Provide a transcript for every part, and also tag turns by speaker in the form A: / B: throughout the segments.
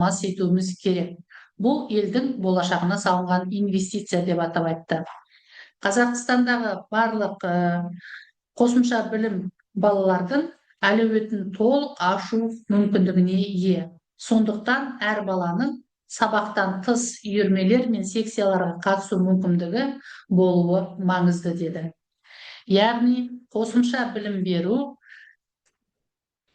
A: етуіміз керек. Бұл елдің болашағына салынған инвестиция деп атап айтты. Қазақстандағы барлық қосымша білім балалардың әлеуетін толық ашу мүмкіндігіне ие. Сондықтан әр баланың сабақтан тыс үйірмелер мен секцияларға қатысу мүмкіндігі болуы маңызды деді. Яғни қосымша білім беру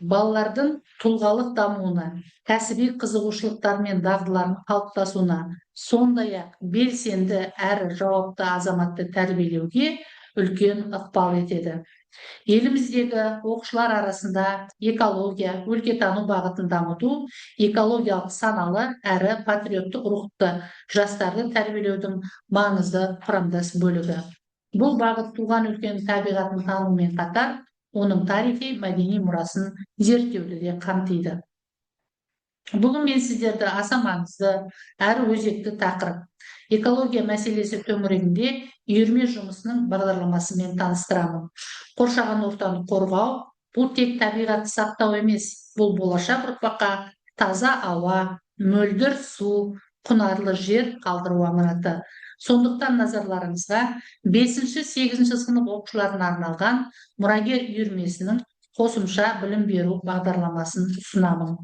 A: балалардың тұлғалық дамуына, кәсіби қызығушылықтар мен дағдыларын қалыптасуына, сондай-ақ белсенді әрі жауапты азаматты тәрбиелеуге үлкен ықпал етеді. Еліміздегі оқушылар арасында экология, өлкетану бағытын дамыту, экологиялық саналы әрі патриоттық рухты жастарды тәрбиелеудің маңызды құрамдас бөлігі. Бұл бағыт туған өлкенің табиғатын танумен қатар, оның тарихи мәдени мұрасын зерттеуді де қамтиды. Бүгін мен сіздерді аса маңызды әрі өзекті тақырып экология мәселесі төңірегінде үйірме жұмысының бағдарламасымен таныстырамын. Қоршаған ортаны қорғау бұл тек табиғатты сақтау емес, бұл болашақ ұрпаққа таза ауа, мөлдір су, құнарлы жер қалдыру аманаты. Сондықтан назарларыңызға 5-8 сынып оқушыларына арналған мұрагер үйірмесінің қосымша білім беру бағдарламасын ұсынамын.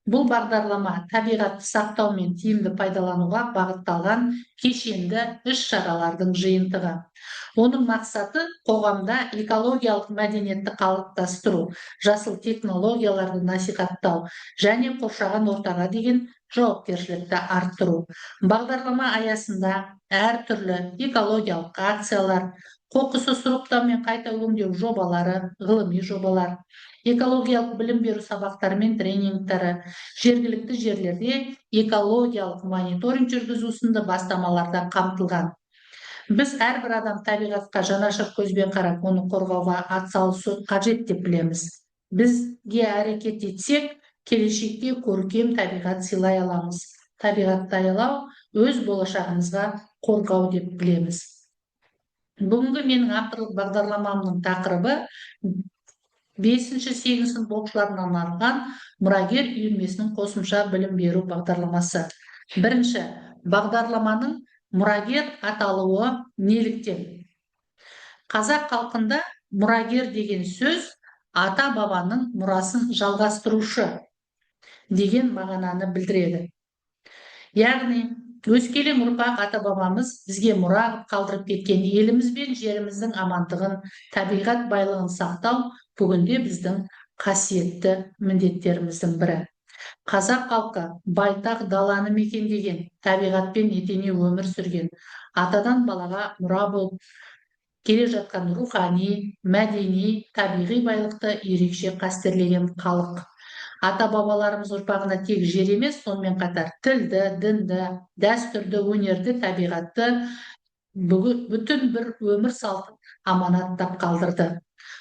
A: Бұл бағдарлама табиғатты сақтау мен тиімді пайдалануға бағытталған кешенді іс-шаралардың жиынтығы. Оның мақсаты қоғамда экологиялық мәдениетті қалыптастыру, жасыл технологияларды насихаттау және қоршаған ортаға деген жауапкершілікті арттыру. Бағдарлама аясында әртүрлі экологиялық акциялар, қоқысты сұрыптау мен қайта өңдеу жобалары, ғылыми жобалар, экологиялық білім беру сабақтары мен тренингтары, жергілікті жерлерде экологиялық мониторинг жүргізу сынды бастамаларда қамтылған. Біз әрбір адам табиғатқа жанашыр көзбен қарап, оны қорғауға атсалысу қажет деп білеміз. Бізге әрекет етсек, келешекте көркем табиғат сыйлай аламыз. Табиғатты аялау өз болашағымызға қорғау деп білеміз. Бүгінгі менің авторлық бағдарламамның тақырыбы 5-8 сынып оқушыларына арналған мұрагер үйірмесінің қосымша білім беру бағдарламасы. Бірінші, бағдарламаның мұрагер аталуы неліктен? Қазақ халқында мұрагер деген сөз ата-бабаның мұрасын жалғастырушы деген мағынаны білдіреді. Яғни, өскелең ұрпақ ата-бабамыз бізге мұра қалдырып кеткен еліміз бен жеріміздің амандығын, табиғат байлығын сақтау бүгінде біздің қасиетті міндеттеріміздің бірі. Қазақ халқы байтақ даланы мекендеген, табиғатпен етене өмір сүрген, атадан балаға мұра болып келе жатқан рухани, мәдени, табиғи байлықты ерекше қастерлеген халық. Ата-бабаларымыз ұрпағына тек жер емес, сонымен қатар тілді, дінді, дәстүрді, өнерді, табиғатты, бүтін бір өмір салтын аманаттап қалдырды.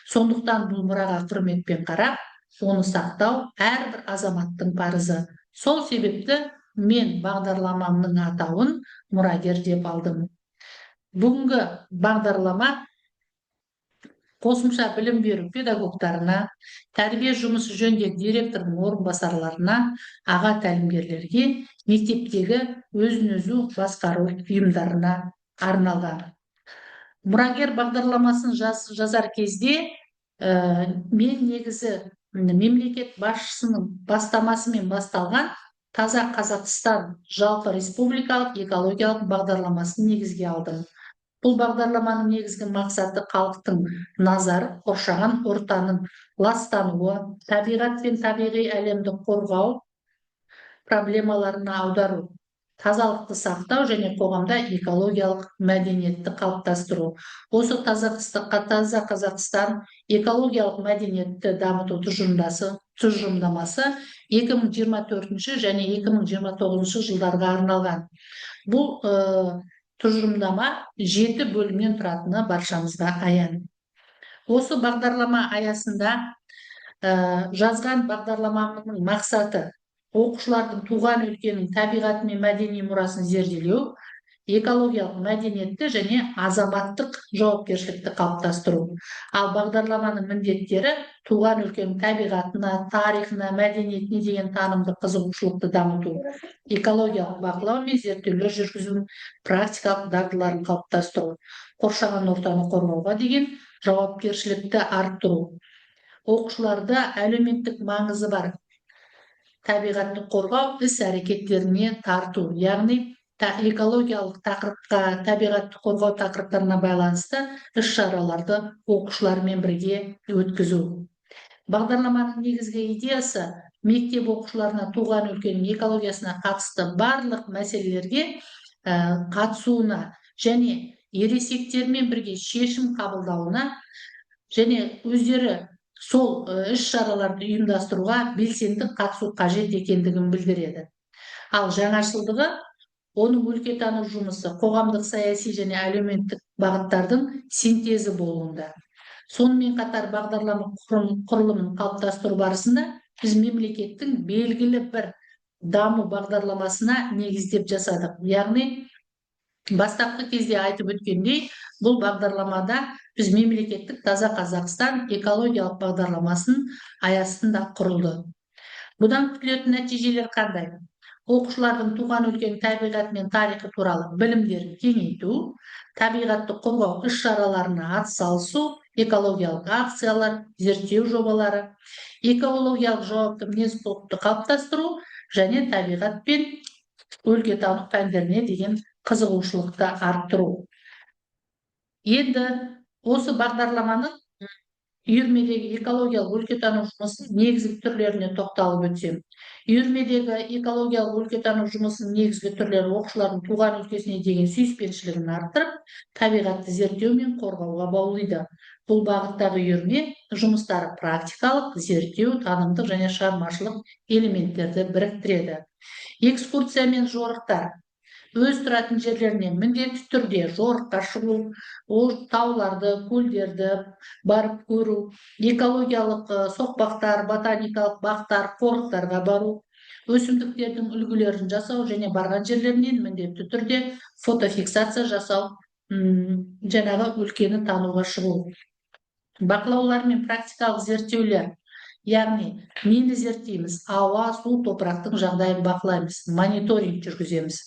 A: Сондықтан бұл мұраға құрметпен қарап, оны сақтау әрбір азаматтың парызы. Сол себепті мен бағдарламамның атауын мұрагер деп алдым. Бүгінгі бағдарлама қосымша білім беру педагогтарына, тәрбие жұмысы жөніндегі директордың орынбасарларына, аға тәлімгерлерге, мектептегі өзін-өзі басқару ұйымдарына арналған. Мұрагер бағдарламасын жазар кезде мен негізі мемлекет басшысының бастамасымен басталған Таза Қазақстан жалпы республикалық экологиялық бағдарламасын негізге алдым. Бұл бағдарламаның негізгі мақсаты халықтың назары қоршаған ортаның ластануы, табиғат пен табиғи әлемді қорғау проблемаларына аудару, тазалықты сақтау және қоғамда экологиялық мәдениетті қалыптастыру. Осы Таза Қазақстан экологиялық мәдениетті дамыту тұжырымдамасы 2024 және 2029 жылдарға арналған. Бұл тұжырымдама 7 бөлімнен тұратыны баршамызға аян. Осы бағдарлама аясында жазған бағдарламамның мақсаты оқушылардың туған өлкенің табиғаты мен мәдени мұрасын зерделеу, экологиялық мәдениетті және азаматтық жауапкершілікті қалыптастыру. Ал бағдарламаның міндеттері туған өлкенің табиғатына, тарихына, мәдениетіне деген танымды қызығушылықты дамыту, экологиялық бақылау мен зерттеулер жүргізу, практикалық дағдыларын қалыптастыру, қоршаған ортаны қорғауға деген жауапкершілікті арттыру. Оқушыларда әлеуметтік маңызы бар табиғатты қорғау іс-әрекеттеріне тарту, яғни экологиялық тақырыпқа, табиғатты қорғау тақырыптарына байланысты іс-шараларды оқушылармен бірге өткізу. Бағдарламаның негізгі идеясы мектеп оқушыларына туған өлкенің экологиясына қатысты барлық мәселелерге қатысуына және ересектермен бірге шешім қабылдауына және өздері сол іс-шараларды ұйымдастыруға белсенді қатысу қажет екендігін білдіреді. Ал жаңашылдығы оның өлкетану жұмысы, қоғамдық, саяси және әлеуметтік бағыттардың синтезі болуында. Сонымен қатар бағдарлама құрылымын қалыптастыру барысында біз мемлекеттің белгілі бір даму бағдарламасына негіздеп жасадық. Яғни бастапқы кезде айтып өткендей, бұл бағдарламада біз мемлекеттік Таза Қазақстан экологиялық бағдарламасын аясында құрылды. Бұдан күтілетін нәтижелер қандай? Оқушылардың туған өлкенің табиғаты мен тарихы туралы білімдерін кеңейту, табиғатты қорғау іс-шараларына атсалысу, экологиялық акциялар, зерттеу жобалары, экологиялық жауапты мінез-құлықты қалыптастыру және табиғат пен өлкетану пәндеріне деген қызығушылықты арттыру. Енді осы бағдарламаның үйірмедегі экологиялық өлкетану жұмысының негізгі түрлеріне тоқталып өтсем. Үйірмедегі экологиялық өлкетану жұмысының негізгі түрлері оқушылардың туған өлкесіне деген сүйіспеншілігін арттырып, табиғатты зерттеу мен қорғауға баулиды. Бұл бағыттағы үйірме жұмыстары практикалық, зерттеу, танымдық және шығармашылық элементтерді біріктіреді. Экскурсия мен жорықтар. Өз тұратын жерлерінен міндетті түрде жорыққа шығу, тауларды, көлдерді барып көру, экологиялық соқпақтар, ботаникалық бақтар, қорықтарға бару, өсімдіктердің үлгілерін жасау және барған жерлерінен міндетті түрде фотофиксация жасау, жаңағы өлкені тануға шығу. Бақылаулар мен практикалық зерттеулер. Яғни, нені зерттейміз? Ауа, су, топырақтың жағдайын бақылаймыз, мониторинг жүргіземіз.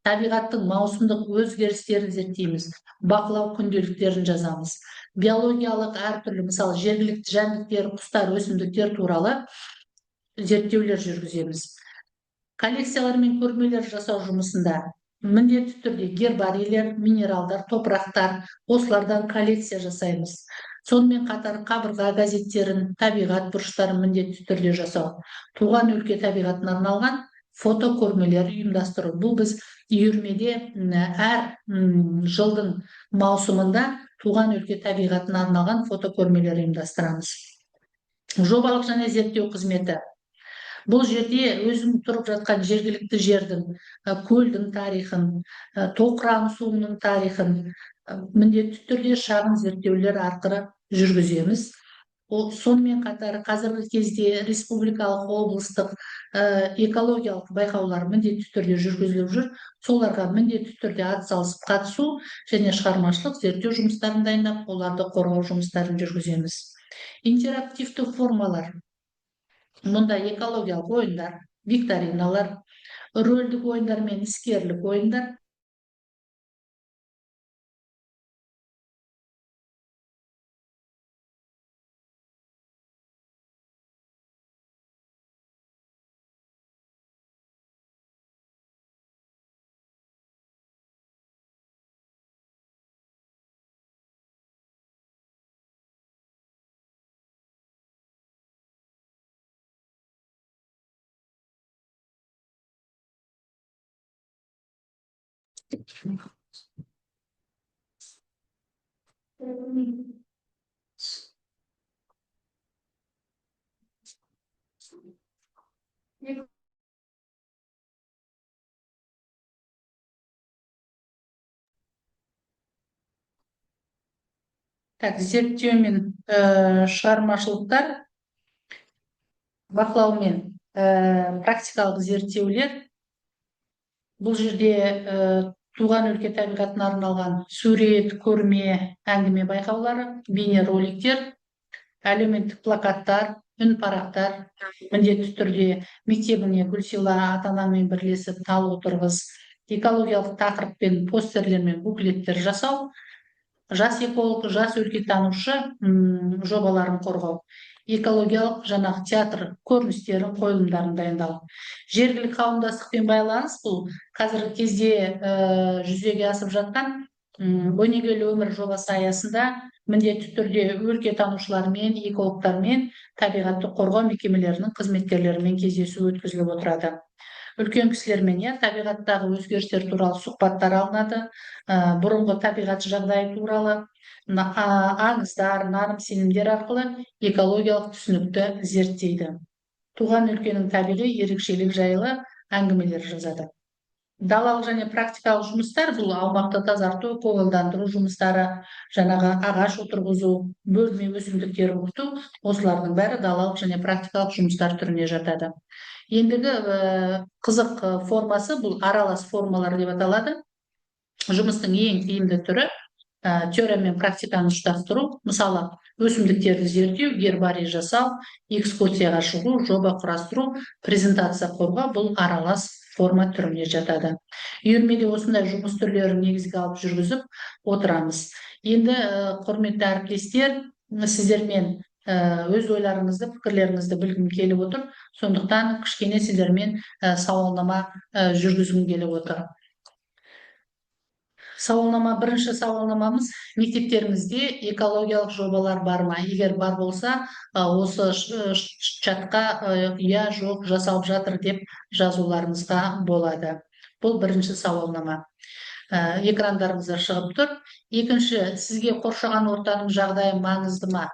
A: Табиғаттың маусымдық өзгерістерін зерттейміз, бақылау күнделіктерін жазамыз. Биологиялық әртүрлі, мысалы, жергілікті жәндіктер, құстар, өсімдіктер туралы зерттеулер жүргіземіз. Коллекциялар мен көрмелер жасау жұмысында міндетті түрде гербарийлер, минералдар, топырақтар, осылардан коллекция жасаймыз. Сонымен қатар қабырға газеттерін, табиғат бұрыштарын міндетті түрде жасау. Туған өлке табиғатына арналған фотокөрмелер ұйымдастыру. Бұл біз үйірмеде әр жылдың маусымында туған өлке табиғатына арналған фотокөрмелер ұйымдастырамыз. Жобалық және зерттеу қызметі. Бұл жерде өзің тұрып жатқан жергілікті жердің, көлдің тарихын, тоқыран суының тарихын міндетті түрде шағын зерттеулер арқылы жүргіземіз. Сонымен қатар қазіргі кезде республикалық, облыстық экологиялық байқаулар міндетті түрде жүргізіліп жүр. Соларға міндетті түрде атсалысып қатысу және шығармашылық зерттеу жұмыстарын дайындап, оларды қорғау жұмыстарын жүргіземіз. Интерактивті формалар. Мұнда экологиялық ойындар, викториналар, рөлдік ойындар мен іскерлік ойындар. Зерттеу мен шығармашылықтар, бақылау мен практикалық зерттеулер. Бұл жерде туған өлке табиғатына арналған сурет, көрме, әңгіме байқаулары, бейнероликтер, әлеуметтік плакаттар, үн парақтар, міндетті түрде мектебіңе гүл сыйла, ата-анамен бірлесіп тал отырғыз, экологиялық тақырыппен постерлер мен буклеттер жасау, жас эколог, жас өлкетанушы жобаларын қорғау, экологиялық жаңағы театр көріністерін, қойылымдарын дайындау. Жергілікті қауымдастықпен байланыс бұл қазіргі кезде жүзеге асып жатқан өнегелі өмір жобасы аясында міндетті түрде өлкетанушылармен, экологтармен, табиғатты қорғау мекемелерінің қызметкерлерімен кездесу өткізіліп отырады. Үлкен кісілермен табиғаттағы өзгерістер туралы сұхбаттар алынады, бұрынғы табиғат жағдайы туралы аңыздар, наным-сенімдер арқылы экологиялық түсінікті зерттейді. Туған өлкенің табиғи ерекшелік жайлы әңгімелер жазады. Далалық және практикалық жұмыстар бұл аумақты тазарту, көгалдандыру жұмыстары, жаңағы ағаш отырғызу, бөлме өсімдіктер оқыту, осылардың бәрі далалық және практикалық жұмыстар түріне жатады. Ендігі қызық формасы бұл аралас формалар деп аталады. Жұмыстың ең тиімді түрі теория мен практиканы ұштастыру, мысалы өсімдіктерді зерттеу, гербарий жасау, экскурсияға шығу, жоба құрастыру, презентация қорғау бұл аралас форма түріне жатады. Үйірмеде осындай жұмыс түрлерін негізге алып жүргізіп отырамыз. Енді құрметті әріптестер, сіздермен өз ойларыңызды, пікірлеріңізді білгім келіп отыр. Сондықтан кішкене сіздермен сауалнама жүргізгім келіп отыр. Сауалнама, бірінші сауалнамамыз: мектептеріңізде экологиялық жобалар бар ма? Егер бар болса, осы чатқа я жоқ жасалып жатыр деп жазуларыңызға болады. Бұл бірінші сауалнама. Экрандарыңызда шығып тұр. Екінші, сізге қоршаған ортаның жағдайы маңызды ма?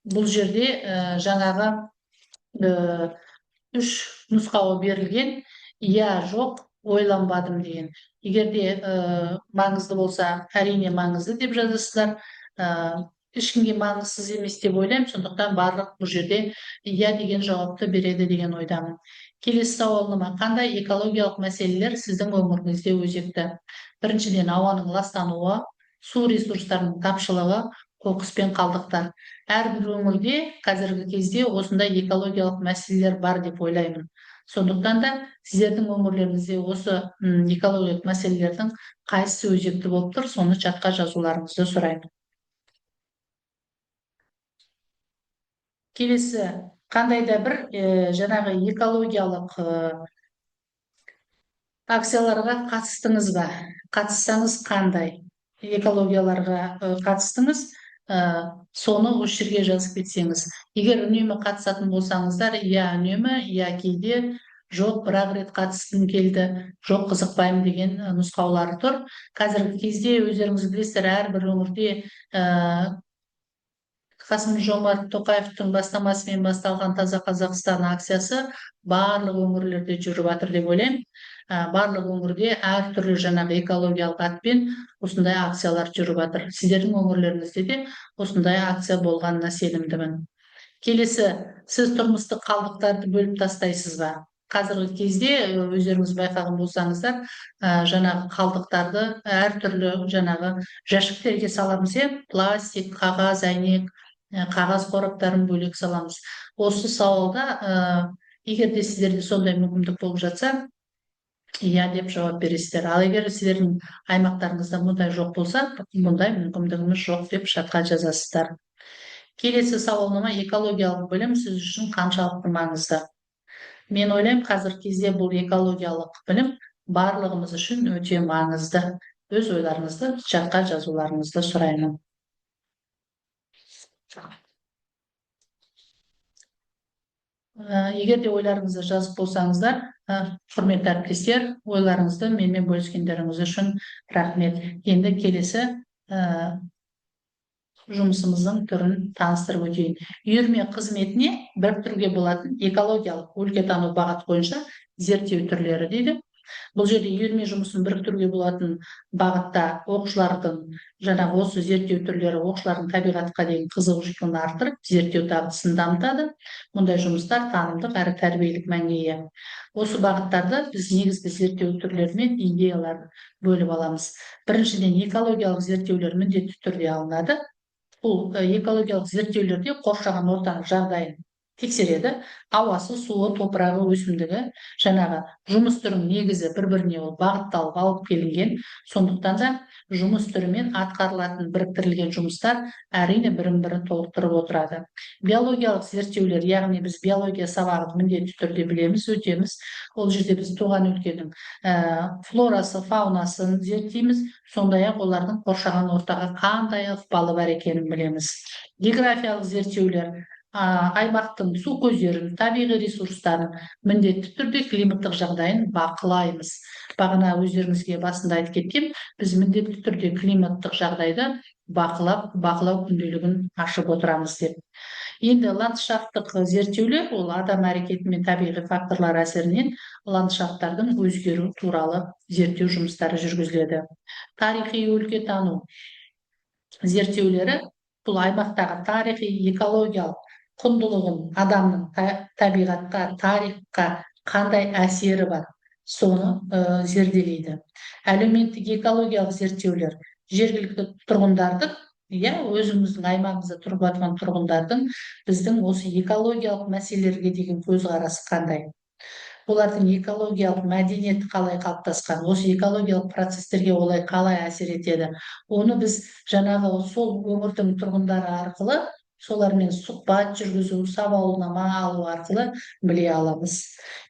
A: Бұл жерде жаңағы 3 нұсқауы берілген: я жоқ, ойланбадым деген. Егерде маңызды болса, әрине маңызды деп жазасыздар. Ешкімге маңызсыз емес деп ойлаймын, сондықтан барлық бұл жерде я деген жауапты береді деген ойдамын. Келесі сауалнама: қандай экологиялық мәселелер сіздің өміріңізде өзекті? Біріншіден, ауаның ластануы, су ресурстарының тапшылығы, қоқыс пен қалдықтар. Әрбір өңірде қазіргі кезде осындай экологиялық мәселелер бар деп ойлаймын. Сондықтан да сіздердің өңірлеріңізде осы экологиялық мәселелердің қайсысы өзекті болып тұр, соны чатқа жазуларыңызды сұраймын. Келесі, қандай да бір жаңағы экологиялық акцияларға қатыстыңыз ба? Қатыссаңыз қандай экологияларға қатыстыңыз? Соны осы жерге жазып кетсеңіз. Егер үнемі қатысатын болсаңыздар, я үнемі, я кейде, жоқ бір-ақ рет қатысқым келді, жоқ қызықпаймын деген нұсқаулары тұр. Қазіргі кезде өздеріңіз білесіздер, әрбір өңірде Қасым-Жомарт Тоқаевтың бастамасымен басталған Таза Қазақстан акциясы барлық өңірлерде жүріп жатыр деп ойлаймын. Барлық өңірде әртүрлі жаңағы экологиялық атпен осындай акциялар жүріп жатыр. Сіздердің өңірлеріңізде де осындай акция болғанына сенімдімін. Келесі, сіз тұрмыстық қалдықтарды бөліп тастайсыз ба? Қазіргі кезде өздеріңіз байқаған болсаңыздар, жаңағы қалдықтарды әртүрлі жаңағы жәшіктерге саламыз, пластик, қағаз, әйнек, қағаз қораптарын бөлек саламыз. Осы сауалда егер де сіздерде сондай мүмкіндік болып жатса, я деп жауап бересіздер. Ал егер сіздердің аймақтарыңызда мұндай жоқ болса, мұндай мүмкіндігіміз жоқ деп чатқа жазасыздар. Келесі сауалнама: экологиялық білім сіз үшін қаншалықты маңызды? Мен ойлаймын, қазіргі кезде бұл экологиялық білім барлығымыз үшін өте маңызды. Өз ойларыңызды чатқа жазуларыңызды сұраймын. Егер де ойларыңызды жазып болсаңыздар, құрметті әріптестер, ойларыңызды менімен бөліскендеріңіз үшін рахмет. Енді келесі жұмысымыздың түрін таныстырып өтейін. Үйірме қызметіне біріктіруге болатын экологиялық өлкетану бағыты бойынша зерттеу түрлері дейді. Бұл жерде үйірме жұмысын біріктіруге болатын бағытта оқушылардың жаңағы осы зерттеу түрлері оқушылардың табиғатқа деген қызығушылығын арттырып, зерттеу дағдысын дамытады. Мұндай жұмыстар танымдық әрі тәрбиелік мәнге ие. Осы бағыттарда біз негізгі зерттеу түрлері мен идеяларын бөліп аламыз. Біріншіден, экологиялық зерттеулер міндетті түрде алынады. Бұл экологиялық зерттеулерде қоршаған ортаның жағдайын тексереді. Ауасы, суы, топырағы, өсімдігі, жаңағы жұмыс түрінің негізі бір-біріне ол бағытталып алып келінген. Сондықтан да жұмыс түрімен атқарылатын біріктірілген жұмыстар әрине бірін-бірі толықтырып отырады. Биологиялық зерттеулер, яғни біз биология сабағын міндетті түрде білеміз, өтеміз. Ол жерде біз туған өлкенің флорасы, фаунасын зерттейміз, сондай-ақ олардың қоршаған ортаға қандай ықпалы бар екенін білеміз. Географиялық зерттеулер аймақтың су көздерін, табиғи ресурстарын, міндетті түрде климаттық жағдайын бақылаймыз. Бағана өздеріңізге басында айтып кеткем, біз міндетті түрде климаттық жағдайды бақылау күнделігін ашып отырамыз деп. Енді ландшафттық зерттеулер, ол адам әрекеті мен табиғи факторлар әсерінен ландшафттардың өзгеру туралы зерттеу жұмыстары жүргізіледі. Тарихи өлкетану зерттеулері бұл аймақтағы тарихи, экологиялық құндылығын, адамның табиғатқа, тарихқа қандай әсері бар, соны зерделейді. Әлеуметтік экологиялық зерттеулер жергілікті тұрғындардың, өзіміздің аймағымызда тұрып жатқан тұрғындардың біздің осы экологиялық мәселелерге деген көзқарасы қандай, олардың экологиялық мәдениеті қалай қалыптасқан, осы экологиялық процестерге олай қалай әсер етеді, оны біз жаңағы сол өңірдің тұрғындары арқылы солармен сұхбат жүргізу, сауалнама алу арқылы біле аламыз.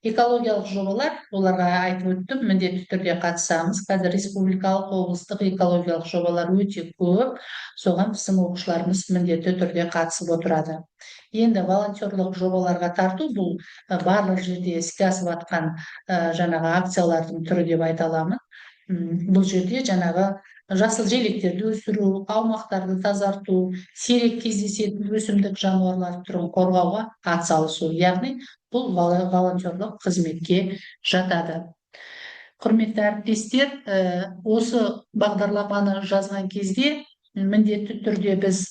A: Экологиялық жобалар, оларға айтып өттім, міндетті түрде қатысамыз. Қазір республикалық, облыстық экологиялық жобалар өте көп, соған біздің оқушыларымыз міндетті түрде қатысып отырады. Енді волонтерлық жобаларға тарту, бұл барлық жерде іске асып жатқан жаңағы акциялардың түрі деп айта аламын. Бұл жерде жаңағы жасыл желектерді өсіру, аумақтарды тазарту, сирек кездесетін өсімдік жануарлар түрін қорғауға атсалысу, яғни бұл волонтерлық қызметке жатады. Құрметті әріптестер, осы бағдарламаны жазған кезде міндетті түрде біз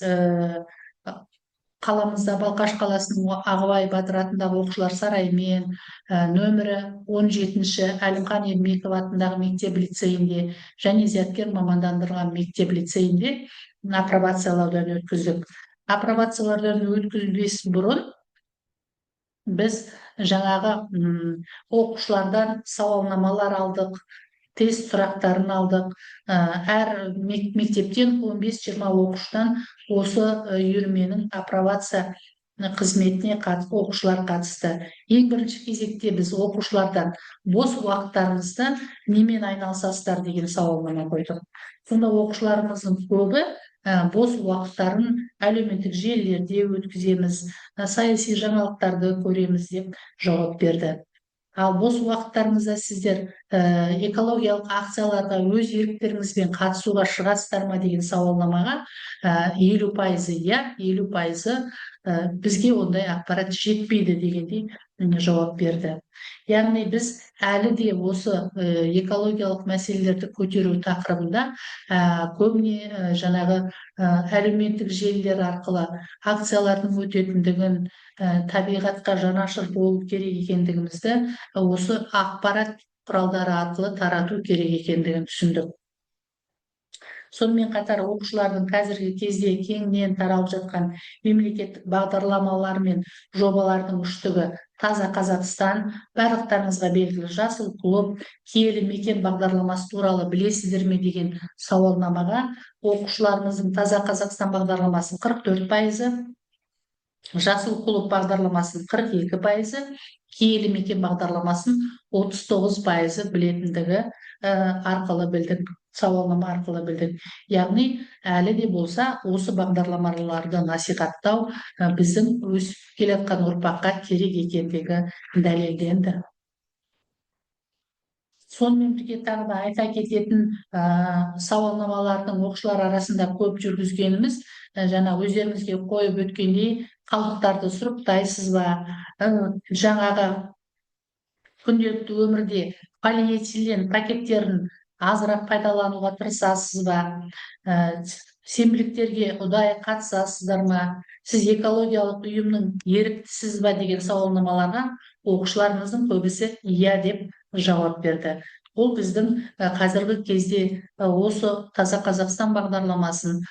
A: қаламызда Балқаш қаласының Ағыбай Батыр атындағы оқушылар сарайы мен нөмірі 17-ші Әлімхан Ермеков атындағы мектеп-лицейінде және зияткер мамандандырылған мектеп-лицейінде апробациялаудан өткіздік. Апробациялардан өткізбес бұрын біз жаңағы оқушылардан сауалнамалар алдық, тест сұрақтарын алдық. Әр мектептен 15-20 оқушыдан осы үйірменің апробация қызметіне оқушылар қатысты. Ең бірінші кезекте біз оқушылардан бос уақыттарыңызды немен айналысасыздар деген сауалнама қойдық. Сонда оқушыларымыздың көбі бос уақыттарын әлеуметтік желілерде өткіземіз, саяси жаңалықтарды көреміз деп жауап берді. Ал бос уақыттарыңызда сіздер экологиялық акцияларға өз еріктеріңізбен қатысуға шығасыздар ма деген сауалнамаға 50% иә, 50% бізге ондай ақпарат жетпейді дегендей жауап берді. Яғни біз әлі де осы экологиялық мәселелерді көтеру тақырыбында көбіне жаңағы әлеуметтік желілер арқылы акциялардың өтетіндігін, табиғатқа жанашыр болу керек екендігімізді осы ақпарат құралдары арқылы тарату керек екендігін түсіндік. Сонымен қатар оқушылардың қазіргі кезде кеңінен таралып жатқан мемлекеттік бағдарламалар мен жобалардың үштігі Таза Қазақстан, барлықтарыңызға белгілі жасыл клуб, киелі мекен бағдарламасы туралы білесіздер ме деген сауалнамаға оқушыларымыздың Таза Қазақстан бағдарламасын 44%, жасыл клуб бағдарламасын 42%, киелі мекен бағдарламасын 39% білетіндігі арқылы білдік, сауалнама арқылы білдік. Яғни әлі де болса осы бағдарламаларды насихаттау біздің өсіп келе жатқан ұрпаққа керек екендігі дәлелденді. Сонымен бірге тағы да айта кететін сауалнамалардың оқушылар арасында көп жүргізгеніміз, жаңа өздеріңізге қойып өткендей, қалдықтарды сұрыптайсыз ба, жаңағы күнделікті өмірде полиэтилен пакеттерін азырақ пайдалануға тырысасыз ба? Сенбіліктерге ұдайы қатысасыздар ма? Сіз экологиялық ұйымның еріктісіз ба деген сауалнамаларға оқушыларымыздың көбісі иә деп жауап берді. Ол біздің қазіргі кезде осы Таза Қазақстан бағдарламасының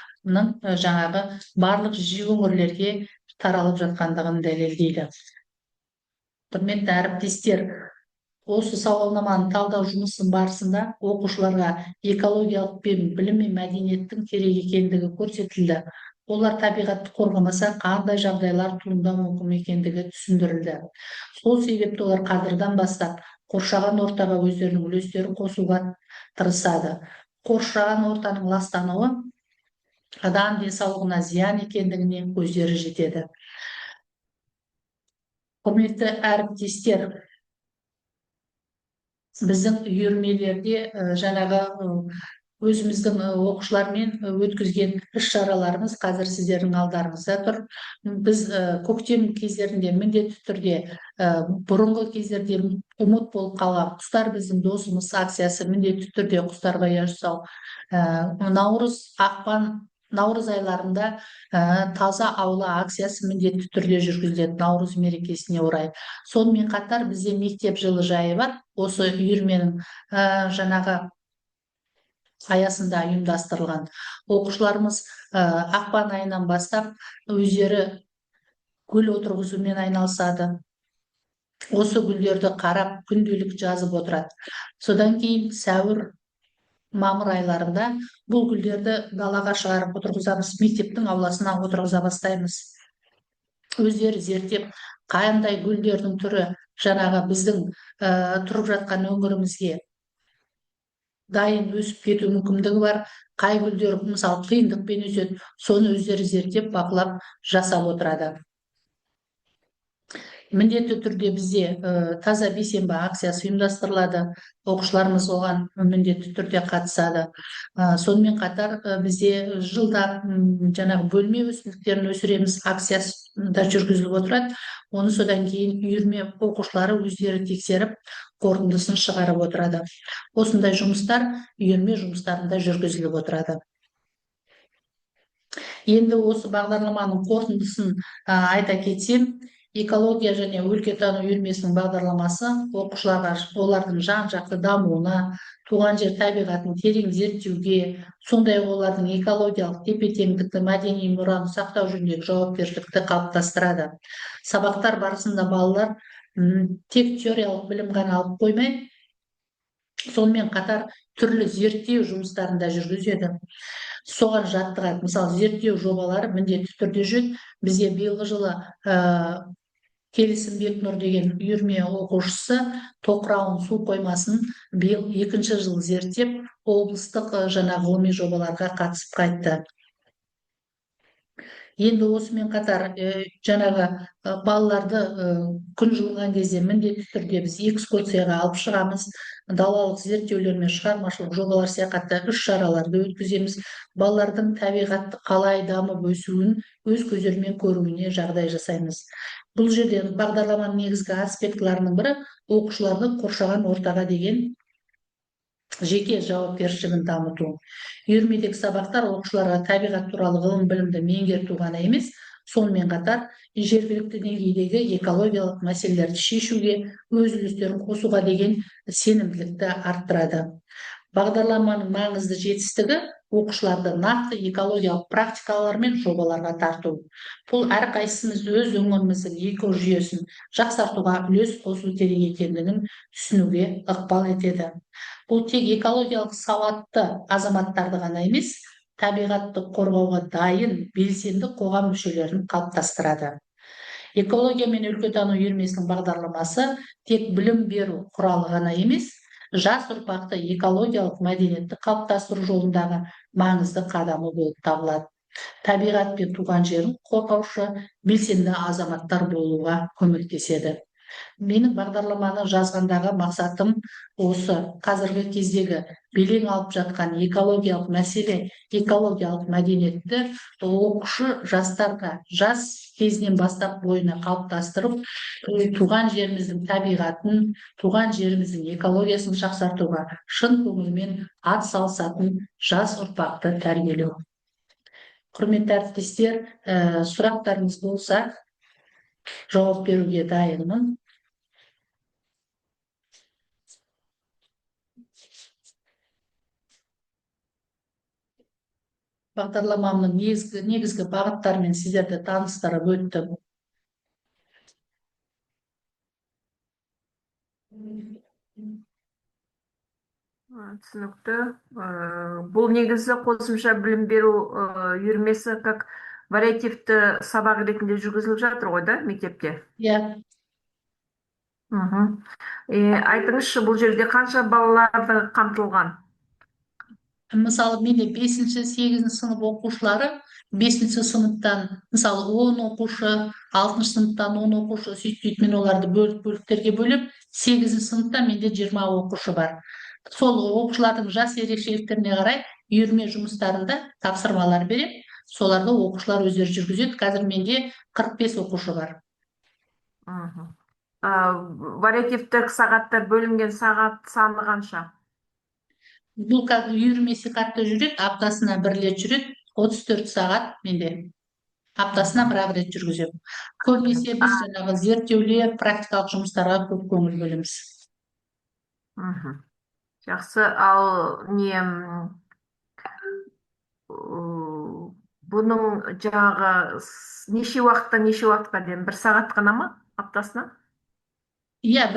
A: жаңағы барлық өңірлерге таралып жатқандығын дәлелдейді. Құрметті әріптестер, осы сауалнаманы талдау жұмысы барысында оқушыларға экологиялық білім мен мәдениеттің керек екендігі көрсетілді. Олар табиғатты қорғамаса қандай жағдайлар туындауы мүмкін екендігі түсіндірілді. Сол себепті олар қазірден бастап қоршаған ортаға өздерінің үлестерін қосуға тырысады. Қоршаған ортаның ластануы адам денсаулығына зиян екендігіне көздері жетеді. Құрметті әріптестер, біздің үйірмелерде жаңағы өзіміздің оқушылармен өткізген іс-шараларымыз қазір сіздердің алдарыңызда тұр. Біз көктем кездерінде міндетті түрде бұрынғы кездерде ұмыт болып қалған құстар біздің досымыз акциясы міндетті түрде құстарға ұя жасау. Наурыз айларында таза аула акциясы міндетті түрде жүргізіледі наурыз мерекесіне орай. Сонымен қатар бізде мектеп жылыжайы бар. Осы үйірменің жаңағы аясында ұйымдастырылған. Оқушыларымыз ақпан айынан бастап өздері гүл отырғызумен айналысады. Осы гүлдерді қарап күнделік жазып отырады. Содан кейін сәуір, мамыр айларында бұл гүлдерді далаға шығарып отырғызамыз, мектептің ауласына отырғыза бастаймыз. Өздері зерттеп, қандай гүлдердің түрі жаңағы біздің тұрып жатқан өңірімізге дайын өсіп кету мүмкіндігі бар, қай гүлдер мысалы қиындықпен өседі, соны өздері зерттеп бақылап жасап отырады. Міндетті түрде бізде таза бейсенбі акциясы ұйымдастырылады. Оқушыларымыз оған міндетті түрде қатысады. Сонымен қатар бізде жылда жаңағы бөлме өсімдіктерін өсіреміз акциясы да жүргізіліп отырады. Оны содан кейін үйірме оқушылары өздері тексеріп, қорытындысын шығарып отырады. Осындай жұмыстар үйірме жұмыстарында жүргізіліп отырады. Енді осы бағдарламаның қорытындысын айта кетсем, экология және өлкетану үйірмесінің бағдарламасы оқушыларға олардың жан-жақты дамуына, туған жер табиғатын терең зерттеуге, сондай олардың экологиялық тепе-теңдікті мәдени мұраны сақтау жөніндегі жауапкершілікті қалыптастырады. Сабақтар барысында балалар тек теориялық білім ғана алып қоймай, сонымен қатар түрлі зерттеу жұмыстарында жүргізеді. Соған жаттығады. Мысалы, зерттеу жобалары міндетті түрде жүреді. Бізде биылғы жылы Келісім Бекнұр деген үйірме оқушысы Тоқырауын су қоймасын биыл 2-ші жыл зерттеп, облыстық жаңа ғылыми жобаларға қатысып қайтты. Енді осымен қатар жаңағы балаларды күн жылынған кезде міндетті түрде біз экскурсияға алып шығамыз, далалық зерттеулер мен шығармашылық жобалар сияқты іс-шараларды өткіземіз. Балалардың табиғатты қалай дамып өсуін өз көздерімен көруіне жағдай жасаймыз. Бұл жерде бағдарламаның негізгі аспектілерінің бірі оқушылардың қоршаған ортаға деген жеке жауапкершілігін дамыту. Үйірмедегі сабақтар оқушыларға табиғат туралы ғылым білімді меңгерту ғана емес, сонымен қатар жергілікті деңгейдегі экологиялық мәселелерді шешуге, өз үлестерін қосуға деген сенімділікті арттырады. Бағдарламаның маңызды жетістігі оқушыларды нақты экологиялық практикалар мен жобаларға тарту. Бұл әрқайсымыз өз өңіріміздің экожүйесін жақсартуға үлес қосу керек екендігін түсінуге ықпал етеді. Бұл тек экологиялық сауатты азаматтарды ғана емес, табиғатты қорғауға дайын, белсенді қоғам мүшелерін қалыптастырады. Экология мен өлкетану үйірмесінің бағдарламасы тек білім беру құралы ғана емес, жас ұрпақты экологиялық мәдениетті қалыптастыру жолындағы маңызды қадамы болып табылады. Табиғат пен туған жерін қорғаушы белсенді азаматтар болуға көмектеседі. Менің бағдарламаны жазғандағы мақсатым осы қазіргі кездегі белең алып жатқан экологиялық мәселе, экологиялық мәдениетті оқушы жастарға жас кезінен бастап бойына қалыптастырып, туған жеріміздің табиғатын, туған жеріміздің экологиясын жақсартуға шын көңілмен атсалысатын жас ұрпақты тәрбиелеу. Құрметті әріптестер, сұрақтарыңыз болса, жауап беруге дайынмын. Бағдарламамның негізгі бағыттарымен сіздерді таныстырып өттім.
B: Түсінікті. Бұл негізі қосымша білім беру үйірмесі как вариативті сабақ ретінде жүргізіліп жатыр ғой да, мектепте?
A: Иә,
B: Айтыңызшы, бұл жерде қанша балаларды қамтылған?
A: мысалы менде 5-8 сынып оқушылары, 5 сыныптан мысалы 10 оқушы, 6 сыныптан 10 оқушы, сөйтіп мен оларды бөліктерге бөліп, 8 сыныпта менде 20 оқушы бар. Сол оқушылардың жас ерекшеліктеріне қарай үйірме жұмыстарында тапсырмалар берем. Соларды оқушылар өздері жүргізеді. Қазір менде 45 оқушы бар.
B: Вариативтік сағатта бөлінген сағат саны қанша?
A: Бұл қазір үйірмесі қатты жүреді, аптасына 1 рет жүреді, 34 сағат менде. Аптасына 1 рет жүргіземін. Көбінесе біз жаңағы зерттеулер, практикалық жұмыстарға көп көңіл бөлеміз.
B: Жақсы, ал бұның жаңағы неше уақытқа дейін? 1 сағат қана ма аптасына?
A: Иә,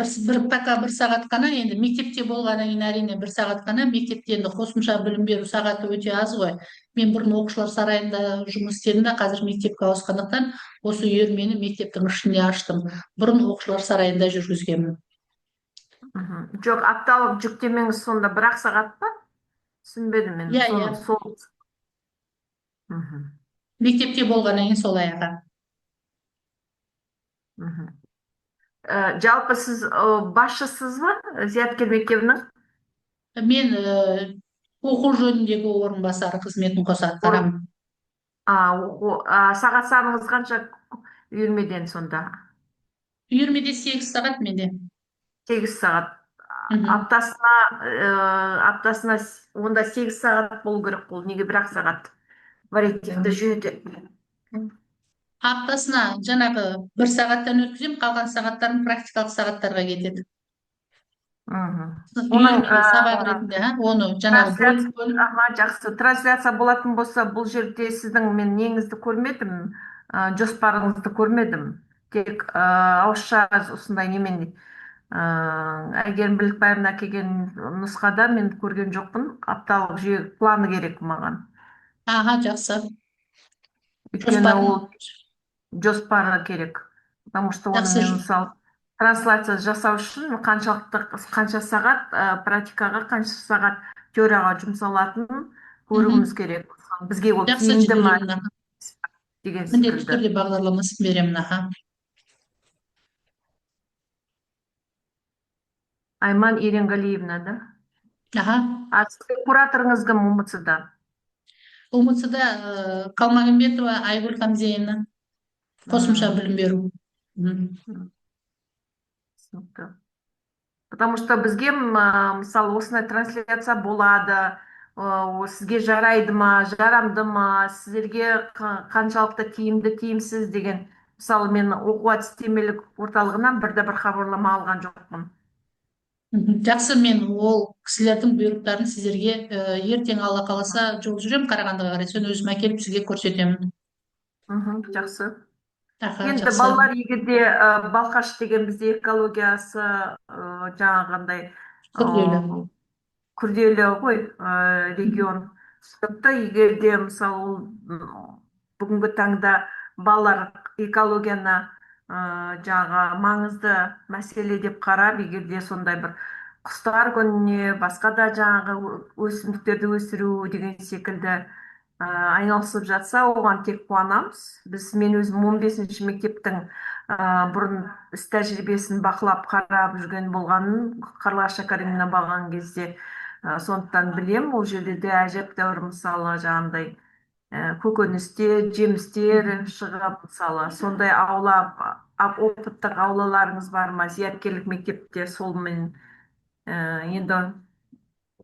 A: пока 1 сағат қана, енді мектепте болғаннан кейін әрине 1 сағат қана, мектепте енді қосымша білім беру сағаты өте аз ғой. Мен бұрын оқушылар сарайында жұмыс істедім де, қазір мектепке ауысқандықтан осы үйірмені мектептің ішінде аштым. Бұрын оқушылар сарайында жүргізгенмін.
B: Жоқ, апталық жүктемеңіз сонда 1-ақ сағат па? Түсінбедім мен.
A: Иә. Мектепте болғаннан кейін солай аға.
B: Жалпы сіз басшысыз ба Зияткер мектебінің?
A: Мен оқу жөніндегі орынбасары қызметін атқарамын.
B: Сағат саныңыз қанша үйірмеден сонда?
A: Үйірмеде 8 сағат менде.
B: 8 сағат. Аптасына онда 8 сағат болу керек бұл. Неге 1-ақ сағат? Вариативті жүйеде.
A: Аптасына жаңағы 1 сағаттан өткізем, қалған сағаттарым практикалық сағаттарға кетеді. Үйірмеде сабақ ретінде, оны жаңағы бөліп.
B: Жақсы. Трансляция болатын болса, бұл жерде сіздің мен неңізді көрмедім, жоспарыңызды көрмедім. Тек ауызша осындай немен Әйгерім Білікбаевна әкелген нұсқада мен көрген жоқпын. Апталық жүйе планы керек маған.
A: Жақсы.
B: Өйткені ол жоспары керек. Потому что оны мен мысалы трансляция жасау үшін қанша сағат практикаға, қанша сағат теорияға жұмсалатынын көруіміз керек. Бізге ол тиімді ма деген секілді.
A: Міндетті түрде бағдарламасын беремін.
B: Айман Еренғалиевна, да? Сіздің кураторыңыз кім УМЦ-да?
A: УМЦ-да Қалмағанбетова Айгүл Хамзеевна. Қосымша білім беру.
B: Потому что бізге, мысалы, осындай трансляция болады, сізге жарайды ма, жарамды ма, сіздерге қаншалықты тиімді, тиімсіз деген, мысалы, мен оқу әдістемелік орталығынан бір хабарлама алған жоқпын.
A: Жақсы, мен ол кісілердің бұйрықтарын сіздерге ертең Алла қаласа жол жүремін Қарағандыға қарай, соны өзім әкеліп сізге көрсетемін.
B: Жақсы. Енді балалар егерде Балқаш деген бізде экологиясы жаңағындай күрделі ғой регион. Сондықтан егерде мысалы бүгінгі таңда балалар экологияны жаңа маңызды мәселе деп қарап, егерде сондай бір құстар күніне, басқа да жаңағы өсімдіктерді өсіру деген секілді айналысып жатса, оған тек қуанамыз. Мен өзім 15-ші мектептің бұрын іс тәжірибесін бақылап қарап жүрген болғанын Қарлығаш Шәкәрімовна бағған кезде сондықтан білем, ол жерде де әжептәуір мысалы жаңағындай көкөністер, жемістер шығып мысалы сондай опыттық аулаларыңыз бар ма? Зияткерлік мектепте солмен енді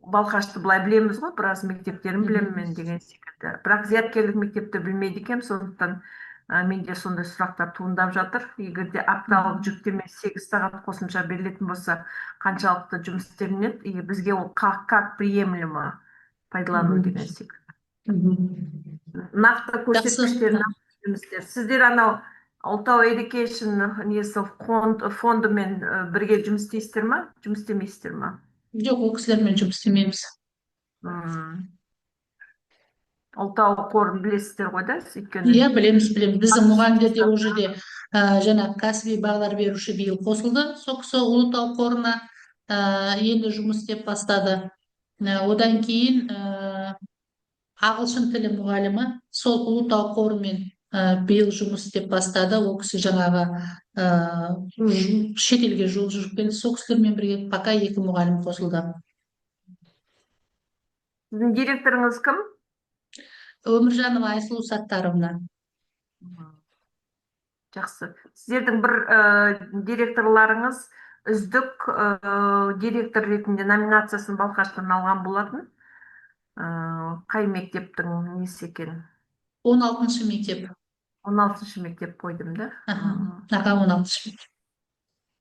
B: Балқашты былай білеміз ғой, біраз мектептерін білемін мен деген секілді. Бірақ зияткерлік мектепті білмейді екенмін, сондықтан менде сондай сұрақтар туындап жатыр. Егер де апталық жүктеме 8 сағат қосымша берілетін болса, қаншалықты жұмыс істелінеді, и бізге ол как приемлемо пайдалану деген секілді. Нақты көрсеткіштер, нақты жұмыстер. Сіздер анау Алтау Education несі фондымен бірге жұмыс істейсіздер ма? Жұмыс істемейсіздер ма?
A: Жоқ, ол кісілермен жұмыс істемейміз.
B: Алтау қорын білесіздер ғой да, өйткені.
A: Иә, білеміз. Біздің мұғалімдерде ол жерде жаңағы кәсіби бағдар беруші биыл қосылды. Сол кісі Ұлытау қорына енді жұмыс істеп бастады. Одан кейін ағылшын тілі мұғалімі сол Ұлытау қорымен биыл жұмыс істеп бастады. Ол кісі жаңағы шетелге жол жүріп келді. Сол кісілермен бірге пока 2 мұғалім қосылды.
B: Сіздің директорыңыз кім?
A: Өміржанова Айсұлу Саттаровна.
B: Жақсы. Сіздердің бір директорларыңыз үздік директор ретінде номинациясын Балқаштан алған болатын. Қай мектептің несі екен?
A: 16-шы мектеп.
B: 16-шы мектеп қойдым да.
A: Аға, 16-шы мектеп.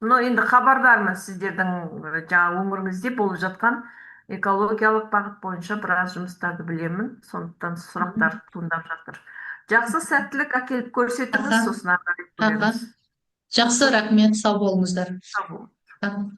B: Енді хабардармын сіздердің жаңа өңіріңізде болып жатқан экологиялық бағыт бойынша біраз жұмыстарды білемін. Сондықтан сұрақтар туындап жатыр. Жақсы, сәттілік әкеліп көрсетіңіз, сосын ары қарай көреміз.
A: Жақсы, рахмет, сау болыңыздар.
B: Сау болыңыз.